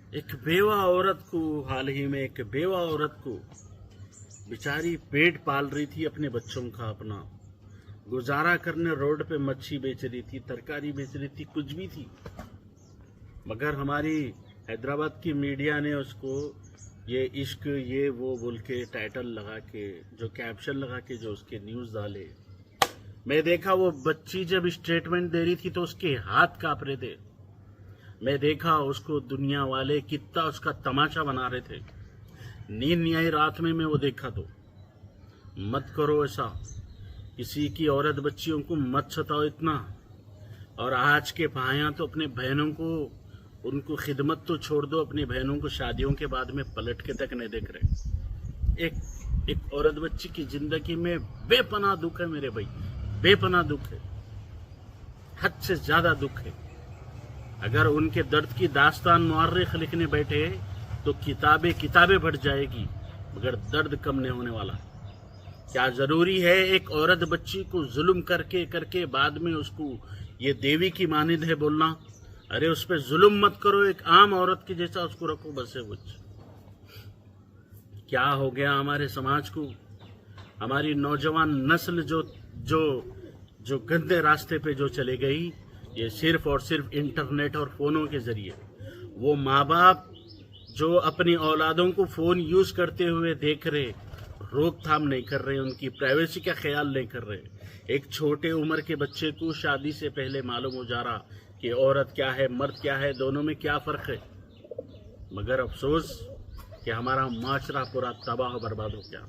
एक बेवा औरत को हाल ही में एक बेवा औरत को बेचारी पेट पाल रही थी अपने बच्चों का अपना गुजारा करने रोड पे मच्छी बेच रही थी, तरकारी बेच रही थी, कुछ भी थी। मगर हमारी हैदराबाद की मीडिया ने उसको ये इश्क ये वो बोल के टाइटल लगा के जो कैप्शन लगा के जो उसके न्यूज डाले। मैं देखा वो बच्ची जब स्टेटमेंट दे रही थी तो उसके हाथ कांप रहे थे। मैं देखा उसको दुनिया वाले कितना उसका तमाशा बना रहे थे। नींद नहीं आई रात में मैं वो देखा तो। मत करो ऐसा, किसी की औरत बच्चियों को मत सताओ इतना। और आज के भाइयां तो अपने बहनों को उनको खिदमत तो छोड़ दो, अपनी बहनों को शादियों के बाद में पलट के तक नहीं देख रहे। एक औरत बच्ची की जिंदगी में बेपनाह दुख है मेरे भाई, बेपनाह दुख है, हद से ज्यादा दुख है। अगर उनके दर्द की दास्तान मुअर्रिख लिखने बैठे तो किताबें बढ़ जाएगी, मगर दर्द कम नहीं होने वाला। क्या जरूरी है एक औरत बच्ची को जुल्म करके बाद में उसको ये देवी की मानिंद है बोलना? अरे उस पर जुल्म मत करो, एक आम औरत के जैसा उसको रखो बस है। कुछ क्या हो गया हमारे समाज को? हमारी नौजवान नस्ल जो गंदे रास्ते पे जो चले गई, ये सिर्फ और सिर्फ इंटरनेट और फोनों के जरिए। वो माँ बाप जो अपनी औलादों को फोन यूज करते हुए देख रहे, रोकथाम नहीं कर रहे, उनकी प्राइवेसी का ख्याल नहीं कर रहे। एक छोटे उम्र के बच्चे को शादी से पहले मालूम हो जा रहा कि औरत क्या है मर्द क्या है, दोनों में क्या फर्क है। मगर अफसोस कि हमारा माशरा पूरा तबाह बर्बाद हो गया।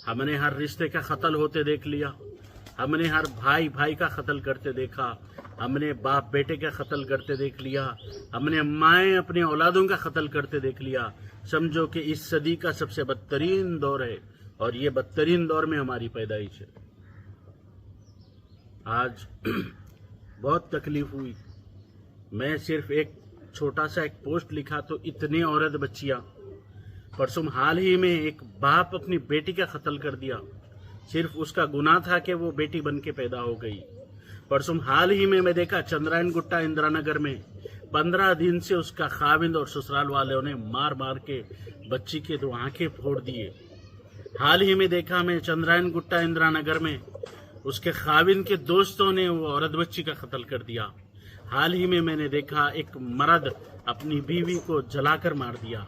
हमने हर रिश्ते का कत्ल होते देख लिया, हमने हर भाई का कत्ल करते देखा, हमने बाप बेटे का कत्ल करते देख लिया, हमने माएँ अपने औलादों का कत्ल करते देख लिया। समझो कि इस सदी का सबसे बदतरीन दौर है और ये बदतरीन दौर में हमारी पैदाइश है। आज बहुत तकलीफ हुई। मैं सिर्फ एक छोटा सा एक पोस्ट लिखा तो इतने औरत बच्चियां। परसों हाल ही में एक बाप अपनी बेटी का कत्ल कर दिया, सिर्फ उसका गुनाह था कि वो बेटी बन के पैदा हो गई। परसों हाल ही में मैं देखा चंद्रायन गुट्टा इंदिरा नगर में 15 दिन से उसका खाविंद और ससुराल वालों ने मार मार के बच्ची के दो आंखें फोड़ दिए। हाल ही में देखा मैं चंद्रायन गुट्टा इंदिरा नगर में उसके खाविंद के दोस्तों ने वो औरत बच्ची का कत्ल कर दिया। हाल ही में मैंने देखा एक मर्द अपनी बीवी को जलाकर मार दिया।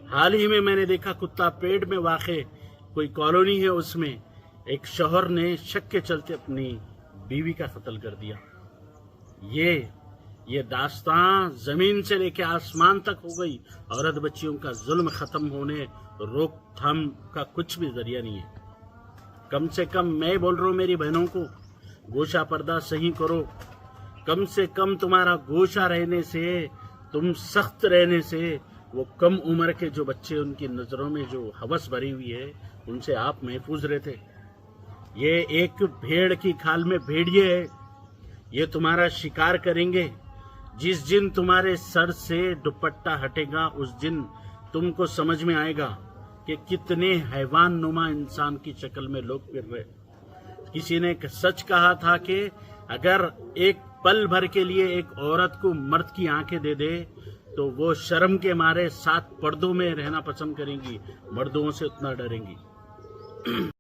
हाल ही में मैंने देखा कुत्ता पेड़ में वाक़े कोई कॉलोनी है, उसमें एक शौहर ने शक के चलते अपनी बीवी का कत्ल कर दिया। ये दास्तां जमीन से लेके आसमान तक हो गई। औरत बच्चियों का जुल्म खत्म होने रोकथाम का कुछ भी जरिया नहीं है। कम से कम मैं बोल रहा हूँ मेरी बहनों को, गोशा पर्दा सही करो। कम से कम तुम्हारा गोशा रहने से, तुम सख्त रहने से वो कम उम्र के जो बच्चे उनकी नजरों में जो हवस भरी हुई है उनसे आप महफूज रहते। ये एक भेड़ की खाल में भेड़िए है, ये तुम्हारा शिकार करेंगे। जिस दिन तुम्हारे सर से दुपट्टा हटेगा उस दिन तुमको समझ में आएगा कि कितने हैवान नुमा इंसान की शक्ल में लोग फिर रहे। किसी ने सच कहा था कि अगर एक पल भर के लिए एक औरत को मर्द की आंखें दे दे तो वो शर्म के मारे 7 पर्दों में रहना पसंद करेंगी, मर्दों से उतना डरेंगी।